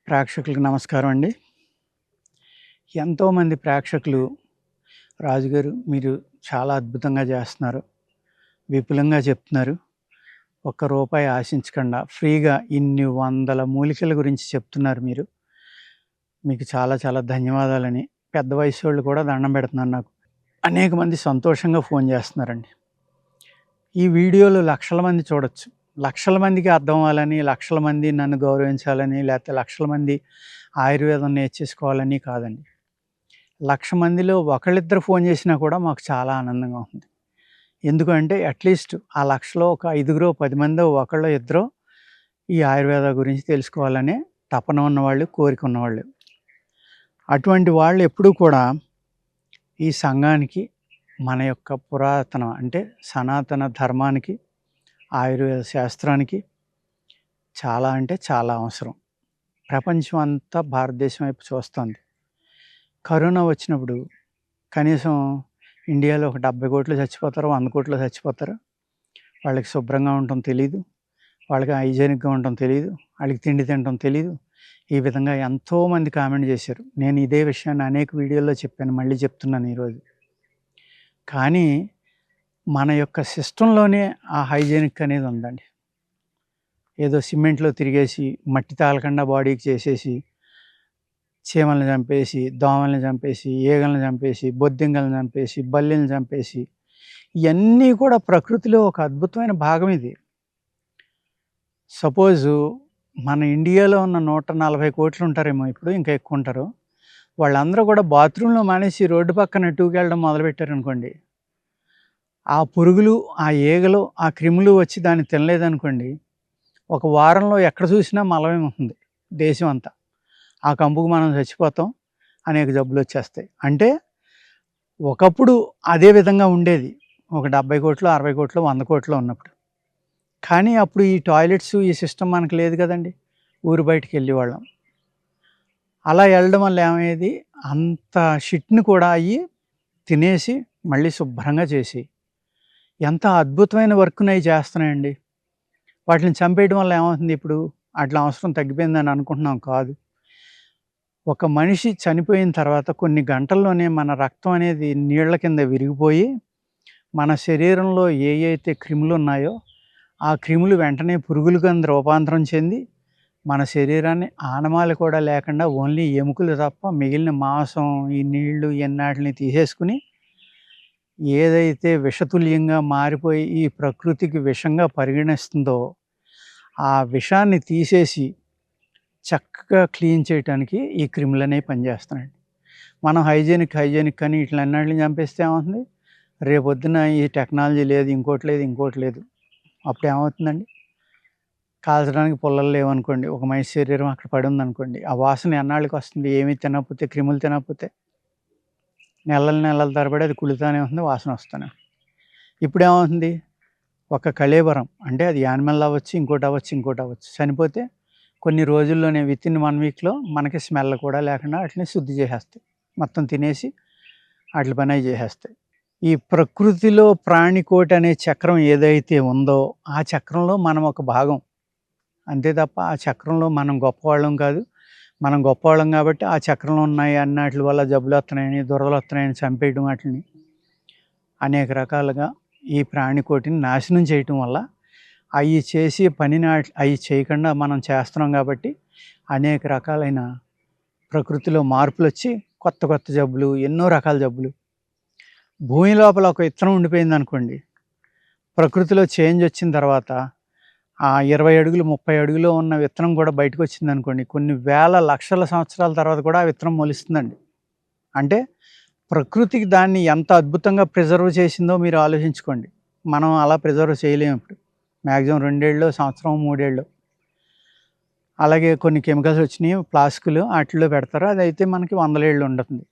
ప్రేక్షకులకు నమస్కారం అండి. ఎంతోమంది ప్రేక్షకులు రాజుగారు మీరు చాలా అద్భుతంగా చేస్తున్నారు, విపులంగా చెప్తున్నారు, ఒక్క రూపాయి ఆశించకుండా ఫ్రీగా ఇన్ని వందల మూలికల గురించి చెప్తున్నారు మీరు. మీకు చాలా చాలా ధన్యవాదాలని పెద్ద వయసోళ్ళు కూడా దండం పెడుతున్నారు నాకు. అనేక మంది సంతోషంగా ఫోన్ చేస్తున్నారండి. ఈ వీడియోలు లక్షల మంది చూడొచ్చు. లక్షల మందికి అర్థం అవ్వాలని, లక్షల మంది నన్ను గౌరవించాలని, లేకపోతే లక్షల మంది ఆయుర్వేదం నేర్చేసుకోవాలని కాదండి. 1,00,000 మందిలో ఒకళ్ళిద్దరు ఫోన్ చేసినా కూడా మాకు చాలా ఆనందంగా ఉంది. ఎందుకంటే అట్లీస్ట్ ఆ 1,00,000లో ఒక 5గురో, 10 మందో, ఒకళ్ళో ఇద్దరో ఈ ఆయుర్వేద గురించి తెలుసుకోవాలనే తపన ఉన్నవాళ్ళు, కోరిక ఉన్నవాళ్ళు. అటువంటి వాళ్ళు ఎప్పుడూ కూడా ఈ సంఘానికి, మన యొక్క పురాతన అంటే సనాతన ధర్మానికి, ఆయుర్వేద శాస్త్రానికి చాలా అంటే చాలా అవసరం. ప్రపంచం అంతా భారతదేశం వైపు చూస్తోంది. కరోనా వచ్చినప్పుడు కనీసం ఇండియాలో ఒక 70 కోట్లు చచ్చిపోతారు, 100 కోట్లు చచ్చిపోతారు. వాళ్ళకి శుభ్రంగా ఉండటం తెలీదు, వాళ్ళకి హైజీనిక్గా ఉండటం తెలీదు, వాళ్ళకి తిండి తినటం తెలీదు. ఈ విధంగా ఎంతోమంది కామెంట్ చేశారు. నేను ఇదే విషయాన్ని అనేక వీడియోల్లో చెప్పాను, మళ్ళీ చెప్తున్నాను ఈరోజు. కానీ మన యొక్క సిస్టంలోనే ఆ హైజీనిక్ అనేది ఉందండి. ఏదో సిమెంట్లో తిరిగేసి, మట్టి తాలకుండా బాడీకి చేసేసి, చీమల్ని చంపేసి, దోమల్ని చంపేసి, ఈగల్ని చంపేసి, బొద్దింకల్ని చంపేసి, బల్లిని చంపేసి, ఇవన్నీ కూడా ప్రకృతిలో ఒక అద్భుతమైన భాగం ఇది. సపోజు మన ఇండియాలో ఉన్న 140 కోట్లు ఉంటారేమో ఇప్పుడు, ఇంకా ఎక్కువ ఉంటారు. వాళ్ళందరూ కూడా బాత్రూంలో మానేసి రోడ్డు పక్కన టూకెళ్ళడం మొదలుపెట్టారనుకోండి, ఆ పురుగులు, ఆ ఈగలు, ఆ క్రిములు వచ్చి దాన్ని తినలేదనుకోండి, ఒక వారంలో ఎక్కడ చూసినా మలమే ఉంటుంది దేశం అంతా. ఆ కంపుకు మనం చచ్చిపోతాం, అనేక జబ్బులు వచ్చేస్తాయి. అంటే ఒకప్పుడు అదే విధంగా ఉండేది, ఒక 70 కోట్లు, 60 కోట్లు, 100 కోట్లు ఉన్నప్పుడు. కానీ అప్పుడు ఈ టాయిలెట్స్, ఈ సిస్టమ్ మనకు లేదు కదండి. ఊరు బయటికి వెళ్ళేవాళ్ళం. అలా వెళ్ళడం వల్ల ఏమయ్యేది, అంత షిట్ని కూడా అయ్యి తినేసి మళ్ళీ శుభ్రంగా చేసి ఎంత అద్భుతమైన వర్క్ని అవి చేస్తున్నాయండి. వాటిని చంపేయడం వల్ల ఏమవుతుంది, ఇప్పుడు అట్లా అవసరం తగ్గిపోయిందని అనుకుంటున్నాం, కాదు. ఒక మనిషి చనిపోయిన తర్వాత కొన్ని గంటల్లోనే మన రక్తం అనేది నీళ్ల కింద విరిగిపోయి, మన శరీరంలో ఏ అయితే క్రిములు ఉన్నాయో ఆ క్రిములు వెంటనే పురుగుల కింద రూపాంతరం చెంది మన శరీరాన్ని ఆనమాలు కూడా లేకుండా ఓన్లీ ఎముకలు తప్ప మిగిలిన మాంసం, ఈ నీళ్లు, ఎన్నాటిని తీసేసుకుని ఏదైతే విషతుల్యంగా మారిపోయి ఈ ప్రకృతికి విషంగా పరిగణిస్తుందో ఆ విషాన్ని తీసేసి చక్కగా క్లీన్ చేయడానికి ఈ క్రిములు అనేవి పనిచేస్తున్నాయండి. మనం హైజీనిక్ అని ఇట్లన్నిటిని చంపేస్తే ఏమవుతుంది, రేపొద్దున ఈ టెక్నాలజీ లేదు, ఇంకోటి లేదు, అప్పుడు ఏమవుతుందండి, కాల్చడానికి పుల్లలు లేవనుకోండి, ఒక మనిషి శరీరం అక్కడ పడి ఉందనుకోండి, ఆ వాసన ఎన్నాళ్ళకి వస్తుంది, ఏమీ తినకపోతే, క్రిములు తినకపోతే నెలల తరబడి అది కుళుతానే ఉంటుంది, వాసన వస్తూనే. ఇప్పుడు ఏమవుతుంది, ఒక కళేబరం అంటే అది యానిమల్ అవ్వచ్చు, ఇంకోటి అవ్వచ్చు, చనిపోతే కొన్ని రోజుల్లోనే వితిన్ 1 వీక్లో మనకి స్మెల్ కూడా లేకుండా వాటిని శుద్ధి చేసేస్తాయి, మొత్తం తినేసి వాటి పని అవి చేసేస్తాయి. ఈ ప్రకృతిలో ప్రాణికోటి అనే చక్రం ఏదైతే ఉందో ఆ చక్రంలో మనం ఒక భాగం, అంతే తప్ప ఆ చక్రంలో మనం గొప్పవాళ్ళం కాదు. మనం గొప్పవాళ్ళం కాబట్టి ఆ చక్రంలో ఉన్నాయి అన్నట్ల వల్ల జబ్బులు వస్తున్నాయని, దురదలు వస్తున్నాయని చంపేయడం, వాటిని అనేక రకాలుగా ఈ ప్రాణికోటిని నాశనం చేయటం వల్ల అవి చేసే పనిని అవి చేయకుండా మనం చేస్తున్నాం కాబట్టి అనేక రకాలైన ప్రకృతిలో మార్పులు వచ్చి కొత్త జబ్బులు, ఎన్నో రకాల జబ్బులు. భూమి లోపల ఒక విత్తనం ఉండిపోయింది అనుకోండి, ప్రకృతిలో చేంజ్ వచ్చిన తర్వాత ఆ 20 అడుగులు, 30 అడుగులో ఉన్న విత్తనం కూడా బయటకు వచ్చింది అనుకోండి, కొన్ని వేల లక్షల సంవత్సరాల తర్వాత కూడా ఆ విత్తనం మొలుస్తుందండి. అంటే ప్రకృతికి దాన్ని ఎంత అద్భుతంగా ప్రిజర్వ్ చేసిందో మీరు ఆలోచించుకోండి. మనం అలా ప్రిజర్వ్ చేయలేము. ఇప్పుడు మ్యాక్సిమం 2 ఏళ్ళు, సంవత్సరం, 3 ఏళ్ళు. అలాగే కొన్ని కెమికల్స్ వచ్చినాయి, ప్లాస్టిక్లు వాటిల్లో పెడతారు, అదైతే మనకి 100 ఏళ్ళు ఉంటుంది.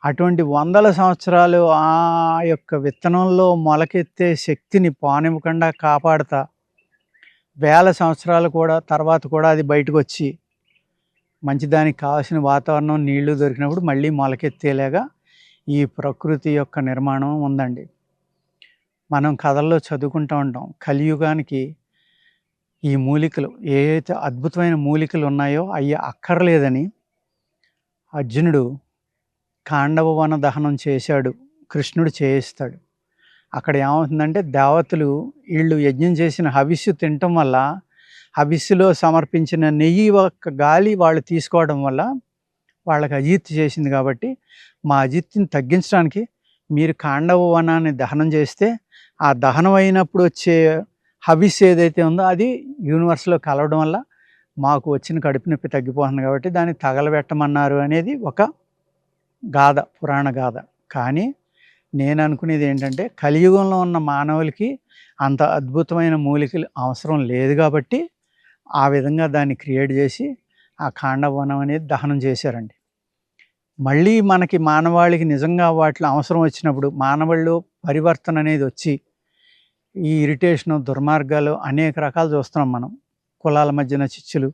అటువంటి 100ల సంవత్సరాలు ఆ యొక్క విత్తనంలో మొలకెత్తే శక్తిని పానివ్వకుండా కాపాడుతా, వేల సంవత్సరాలు కూడా తర్వాత కూడా అది బయటకు వచ్చి మంచి దానికి కావాల్సిన వాతావరణం, నీళ్లు దొరికినప్పుడు మళ్ళీ మొలకెత్తేలాగా ఈ ప్రకృతి యొక్క నిర్మాణం ఉందండి. మనం కథల్లో చదువుకుంటూ ఉంటాం, కలియుగానికి ఈ మూలికలు ఏవైతే అద్భుతమైన మూలికలు ఉన్నాయో అవి అక్కర్లేదని అర్జునుడు ఖాండవ వన దహనం చేశాడు, కృష్ణుడు చేయిస్తాడు. అక్కడ ఏమవుతుందంటే దేవతలు వీళ్ళు యజ్ఞం చేసిన హవిస్సు తినటం వల్ల, హవిస్సులో సమర్పించిన నెయ్యి యొక్క గాలి వాళ్ళు తీసుకోవడం వల్ల వాళ్ళకి అజీర్తి చేసింది. కాబట్టి మా అజీర్తిని తగ్గించడానికి మీరు ఖాండవ వనాన్ని దహనం చేస్తే ఆ దహనం అయినప్పుడు వచ్చే హవిస్ ఏదైతే ఉందో అది యూనివర్స్లో కలవడం వల్ల మాకు వచ్చిన కడుపు నొప్పి తగ్గిపోతుంది, కాబట్టి దాన్ని తగలబెట్టమన్నారు అనేది ఒక గాథ, పురాణ గాథ. కానీ నేను అనుకునేది ఏంటంటే కలియుగంలో ఉన్న మానవులకి అంత అద్భుతమైన మూలికలు అవసరం లేదు, కాబట్టి ఆ విధంగా దాన్ని క్రియేట్ చేసి ఆ ఖాండవ వనం అనేది దహనం చేశారండి. మళ్ళీ మనకి మానవాళికి నిజంగా వాటిలో అవసరం వచ్చినప్పుడు మానవాళ్ళు పరివర్తన అనేది వచ్చి ఈ ఇరిటేషను, దుర్మార్గాలు అనేక రకాలు చూస్తున్నాం మనం. కులాల మధ్యన చిచ్చులు,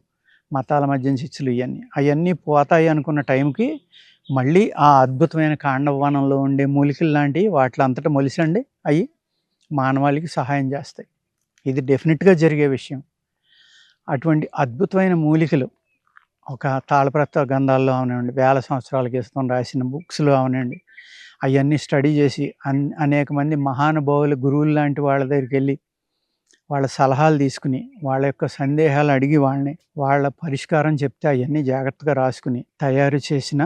మతాల మధ్యన చిచ్చులు, అవన్నీ పోతాయి అనుకున్న టైంకి మళ్ళీ ఆ అద్భుతమైన ఖాండవ ఉండే మూలికలు లాంటివి వాటిలో అంతటా మొలిసండి అవి మానవాళికి సహాయం చేస్తాయి. ఇది డెఫినెట్గా జరిగే విషయం. అటువంటి అద్భుతమైన మూలికలు ఒక తాళపత్ర గ్రంథాల్లో అవనండి, వేల సంవత్సరాల క్రితం రాసిన బుక్స్లో అవనండి, అవన్నీ స్టడీ చేసి అనేక మంది మహానుభావులు, గురువులు లాంటి వాళ్ళ దగ్గరికి వెళ్ళి వాళ్ళ సలహాలు తీసుకుని వాళ్ళ యొక్క సందేహాలు అడిగి వాళ్ళ పరిష్కారం చెప్తే అవన్నీ జాగ్రత్తగా రాసుకుని తయారు చేసిన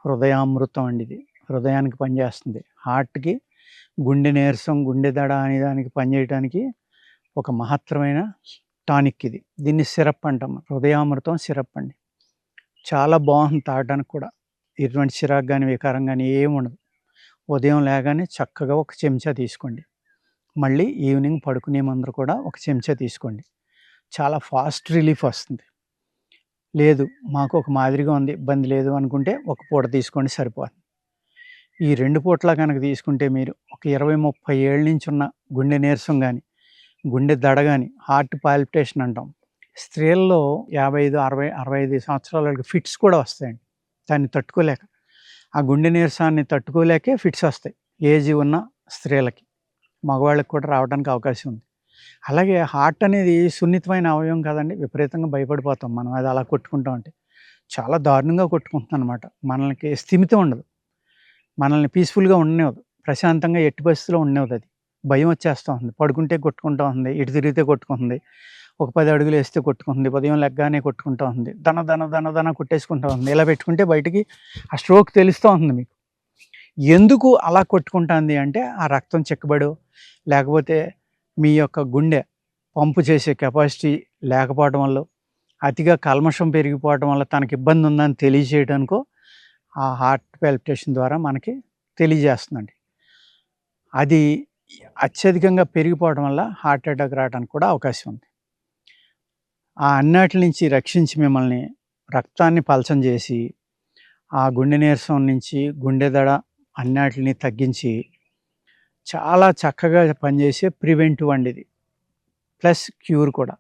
హృదయామృతం అండి. ఇది హృదయానికి పనిచేస్తుంది. హార్ట్కి గుండె నీరసం, గుండె దడ అనే దానికి పనిచేయడానికి ఒక మహత్తరమైన టానిక్ ఇది. దీన్ని సిరప్ అంటాం, హృదయామృతం సిరప్ అండి. చాలా బాగుంటుంది తాగడానికి కూడా. ఎటువంటి చిరాకు కానీ వికారం కానీ ఏమి ఉండదు. ఉదయం లేగానే చక్కగా ఒక చెంచా తీసుకోండి, మళ్ళీ ఈవినింగ్ పడుకునే ముందర కూడా ఒక చెంచా తీసుకోండి. చాలా ఫాస్ట్ రిలీఫ్ వస్తుంది. లేదు మాకు ఒక మాదిరిగా ఉంది, ఇబ్బంది లేదు అనుకుంటే ఒక పూట తీసుకోండి సరిపోతుంది. ఈ 2 పూటలా కనుక తీసుకుంటే మీరు ఒక 20-30 ఏళ్ళ నుంచి ఉన్న గుండె నీరసం కానీ, గుండె దడ కానీ, హార్ట్ పాల్పిటేషన్ అంటాం, స్త్రీల్లో 55, 60, 65 సంవత్సరాల వాళ్ళకి ఫిట్స్ కూడా వస్తాయండి. దాన్ని తట్టుకోలేక, ఆ గుండె నీరసాన్ని తట్టుకోలేకే ఫిట్స్ వస్తాయి ఏజ్ ఉన్న స్త్రీలకి. మగవాళ్ళకి కూడా రావడానికి అవకాశం ఉంది. అలాగే హార్ట్ అనేది సున్నితమైన అవయవం కదండి, విపరీతంగా భయపడిపోతాం మనం. అది అలా కొట్టుకుంటా ఉంటే చాలా దారుణంగా కొట్టుకుంటుంది అనమాట. మనకి స్థిమితం ఉండదు, మనల్ని పీస్ఫుల్గా ఉండనివ్వదు, ప్రశాంతంగా ఎట్టి పరిస్థితిలో ఉండనివ్వదు. అది భయం వచ్చేస్తూ ఉంది. పడుకుంటే కొట్టుకుంటూ ఉంది, ఇటు తిరిగితే కొట్టుకుంటుంది, ఒక 10 అడుగులు వేస్తే కొట్టుకుంటుంది, ఉదయం లెగ్గానే కొట్టుకుంటూ ఉంది, దన కొట్టేసుకుంటూ ఉంది. ఇలా పెట్టుకుంటే బయటికి ఆ స్ట్రోక్ తెలుస్తూ ఉంది మీకు. ఎందుకు అలా కొట్టుకుంటుంది అంటే ఆ రక్తం చిక్కబడో, లేకపోతే మీ యొక్క గుండె పంపు చేసే కెపాసిటీ లేకపోవడం వల్ల, అతిగా కల్మషం పెరిగిపోవడం వల్ల తనకి ఇబ్బంది ఉందని తెలియజేయడానికో ఆ హార్ట్ పాల్పిటేషన్ ద్వారా మనకి తెలియజేస్తుందండి. అది అత్యధికంగా పెరిగిపోవడం వల్ల హార్ట్ అటాక్ రావడానికి కూడా అవకాశం ఉంది. ఆ అన్నిటి నుంచి రక్షించి మిమ్మల్ని రక్తాన్ని పలచం చేసి ఆ గుండె నీరసం నుంచి, గుండె దడ అన్నిటిని తగ్గించి చాలా చక్కగా పనిచేసే ప్రివెంటివ్ అండి ఇది. ప్లస్ క్యూర్ కూడా.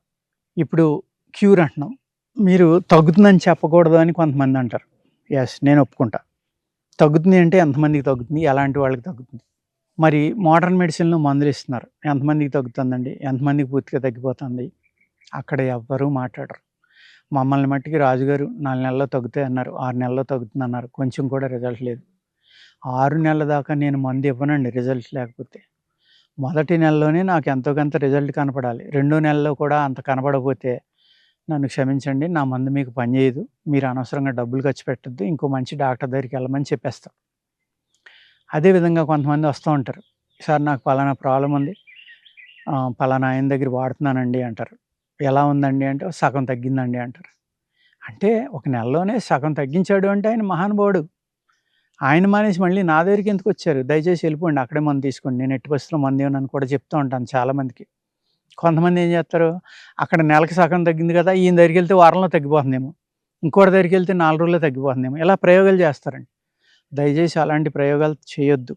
ఇప్పుడు క్యూర్ అంటున్నాం, మీరు తగ్గుతుందని చెప్పకూడదు అని కొంతమంది అంటారు. ఎస్, నేను ఒప్పుకుంటా. తగ్గుతుంది అంటే ఎంతమందికి తగ్గుతుంది, ఎలాంటి వాళ్ళకి తగ్గుతుంది? మరి మోడర్న్ మెడిసిన్లో మందులు ఇస్తున్నారు, ఎంతమందికి తగ్గుతుందండి, ఎంతమందికి పూర్తిగా తగ్గిపోతుంది? అక్కడ ఎవ్వరూ మాట్లాడరు. మమ్మల్ని మట్టికి రాజుగారు 4 నెలల్లో తగ్గుతాయి అన్నారు, 6 నెలల్లో తగ్గుతుంది అన్నారు, కొంచెం కూడా రిజల్ట్ లేదు. 6 నెలల దాకా నేను మందు ఇవ్వనండి రిజల్ట్ లేకపోతే. మొదటి నెలలోనే నాకు ఎంతో కొంత రిజల్ట్ కనపడాలి. 2వ నెలలో కూడా అంత కనపడకపోతే నన్ను క్షమించండి, నా మందు మీకు పనిచేయదు, మీరు అనవసరంగా డబ్బులు ఖర్చు పెట్టద్దు, ఇంకో మంచి డాక్టర్ దగ్గరికి వెళ్ళమని చెప్పేస్తాం. అదేవిధంగా కొంతమంది వస్తూ ఉంటారు, సార్ నాకు పలానా ప్రాబ్లం ఉంది, పలానా ఆయన దగ్గర వాడుతున్నానండి అంటారు. ఎలా ఉందండి అంటే సగం తగ్గిందండి అంటారు. అంటే ఒక నెలలోనే సగం తగ్గించాడు అంటే ఆయన మహానుభావుడు. ఆయన మానేసి మళ్ళీ నా దగ్గరికి ఎందుకు వచ్చారు? దయచేసి వెళ్ళిపోండి, అక్కడే మందు తీసుకోండి, నేను ఎట్టి పరిస్థితుల్లో మందు ఇవ్వనని కూడా చెప్తూ ఉంటాను చాలామందికి. కొంతమంది ఏం చేస్తారు, అక్కడ నెలకి సగం తగ్గింది కదా, ఈయన దగ్గరికి వెళ్తే వారంలో తగ్గిపోతుందేమో, ఇంకోటి దగ్గరికి వెళ్తే 4 రోజుల్లో తగ్గిపోతుందేమో, ఇలా ప్రయోగాలు చేస్తారండి. దయచేసి అలాంటి ప్రయోగాలు చేయొద్దు.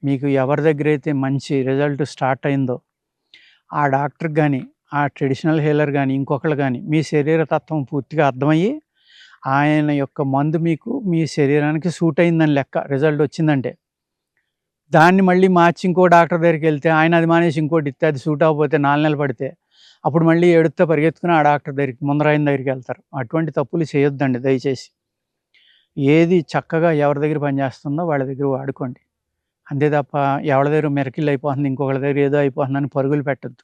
మీకు ఎవరి దగ్గర అయితే మంచి రిజల్ట్ స్టార్ట్ అయిందో ఆ డాక్టర్కి కానీ, ఆ ట్రెడిషనల్ హీలర్ కానీ, ఇంకొకళ్ళు కానీ మీ శరీర తత్వం పూర్తిగా అర్థమయ్యి ఆయన యొక్క మందు మీకు మీ శరీరానికి సూట్ అయిందని లెక్క, రిజల్ట్ వచ్చిందంటే. దాన్ని మళ్ళీ మార్చి ఇంకో డాక్టర్ దగ్గరికి వెళ్తే ఆయన అది మానేసి ఇంకోటి ఇస్తే అది సూట్ అవ్వకపోతే 4 నెలలు పడితే అప్పుడు మళ్ళీ ఏడుత్తా పరిగెత్తుకుని ఆ డాక్టర్ దగ్గరికి, ముందరాయన దగ్గరికి వెళ్తారు. అటువంటి తప్పులు చేయొద్దండి దయచేసి. ఏది చక్కగా ఎవరి దగ్గర పనిచేస్తుందో వాళ్ళ దగ్గర వాడుకోండి. అంతే తప్ప ఎవరి దగ్గర మిరకిల్ అయిపోతుంది, ఇంకొకళ్ళ దగ్గర ఏదో అయిపోతుందని పరుగులు పెట్టొద్దు.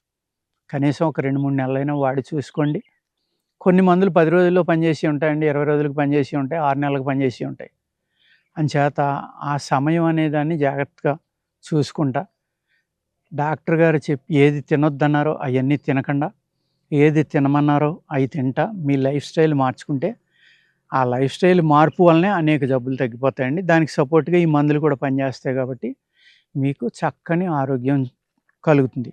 కనీసం ఒక 2, 3 నెలలైనా వాడి చూసుకోండి. కొన్ని మందులు 10 రోజుల్లో పనిచేసి ఉంటాయండి, 20 రోజులకు పనిచేసి ఉంటాయి, 6 నెలలకు పనిచేసి ఉంటాయి. అంచేత ఆ సమయం అనేదాన్ని జాగ్రత్తగా చూసుకుంటా, డాక్టర్ గారు ఏది తినొద్దన్నారో అయన్నీ తినకుండా, ఏది తినమన్నారో అయి తింటా మీ లైఫ్ స్టైల్ మార్చుకుంటే, ఆ లైఫ్ స్టైల్ మార్పు వల్లనే అనేక జబ్బులు తగ్గిపోతాయండి. దానికి సపోర్ట్‌గా ఈ మందులు కూడా పనిచేస్తాయి కాబట్టి, మీకు చక్కని ఆరోగ్యం కలుగుతుంది.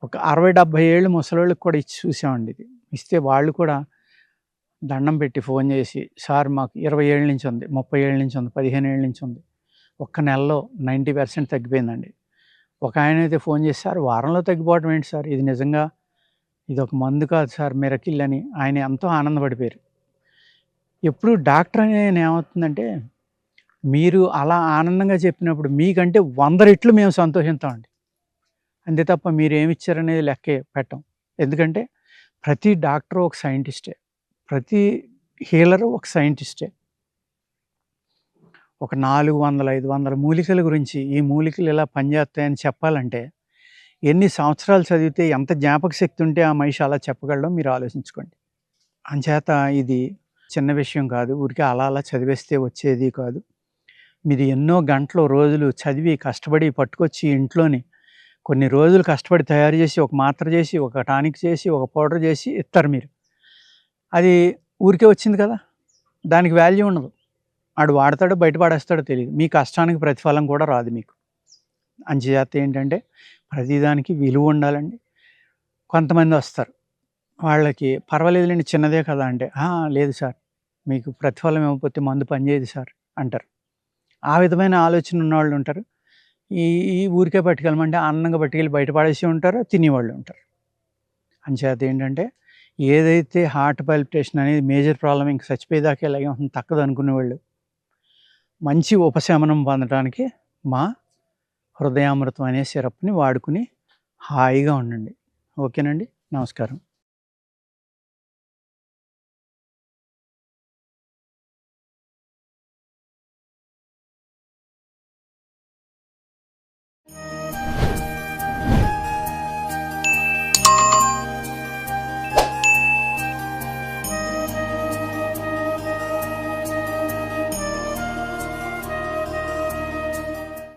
ఒక 60, 70 ఏళ్ళు ముసలోళ్ళకి కూడా ఇచ్చి చూసామండి ఇది. ఇస్తే వాళ్ళు కూడా దండం పెట్టి ఫోన్ చేసి, "సార్ మాకు 20 ఏళ్ళ నుంచి ఉంది, 30 ఏళ్ళ నుంచి ఉంది, 15 ఏళ్ళ నుంచి ఉంది. ఒక్క నెలలో 90% తగ్గిపోయిందండి." ఒకాయనైతే ఫోన్ చేసి, "సార్ వారంలో తగ్గిపోవడం ఏంటి సార్? ఇది నిజంగా ఇదొక మందు కాదు సార్ మిరకిల్" అని ఆయన ఎంతో ఆనందపడిపోయారు. ఎప్పుడు డాక్టర్ ఆయన ఏమవుతుందంటే, మీరు అలా ఆనందంగా చెప్పినప్పుడు మీకంటే 100 రెట్లు మేము సంతోషిస్తామండి. అంతే తప్ప మీరేమిచ్చారనేది లెక్కే పెట్టం. ఎందుకంటే ప్రతి డాక్టరు ఒక సైంటిస్టే. ప్రతి హీలరు ఒక సైంటిస్టే. ఒక 400, 500 మూలికల గురించి ఈ మూలికలు ఇలా పనిచేస్తాయని చెప్పాలంటే ఎన్ని సంవత్సరాలు చదివితే ఎంత జ్ఞాపక శక్తి ఉంటే ఆ మనిషి అలా చెప్పగలడో మీరు ఆలోచించుకోండి. అంచేత ఇది చిన్న విషయం కాదు. ఊరికే అలా అలా చదివేస్తే వచ్చేది కాదు. మీరు ఎన్నో గంటలు, రోజులు చదివి కష్టపడి పట్టుకొచ్చి ఇంట్లోని కొన్ని రోజులు కష్టపడి తయారు చేసి, ఒక మాత్ర చేసి, ఒక టానిక్ చేసి, ఒక పౌడర్ చేసి ఇస్తారు మీరు. అది ఊరికే వచ్చింది కదా! దానికి వాల్యూ ఉండదు. ఆడు వాడతాడో బయట పడేస్తాడో తెలీదు. మీ కష్టానికి ప్రతిఫలం కూడా రాదు మీకు. అంచేత ఏంటంటే ప్రతిదానికి విలువ ఉండాలండి. కొంతమందొస్తారు. వాళ్ళకి పర్వాలేదులెండి చిన్నదే కదా! అంటే, లేదు సార్ మీకు ప్రతిఫలం ఇవ్వకపోతే మందు పనిచేయదు సార్ అంటారు. ఆ విధమైన ఆలోచన ఉన్నవాళ్ళుంటారు. ఈ ఈ ఊరికే పట్టుకెళ్ళమంటే ఆనందంగా పట్టుకెళ్ళి బయట పడేసి ఉంటారు, తినేవాళ్ళు ఉంటారు. అంచేత ఏంటంటే ఏదైతే హార్ట్ పాల్పిటేషన్ అనేది మేజర్ ప్రాబ్లమ్ ఇంక చచ్చిపోయేదాకా ఇలాగే ఉంటుంది తక్కదనుకునేవాళ్ళు, మంచి ఉపశమనం పొందడానికి మా హృదయామృతం అనే సిరప్‌ని వాడుకుని హాయిగా ఉండండి. ఓకేనండి. నమస్కారం.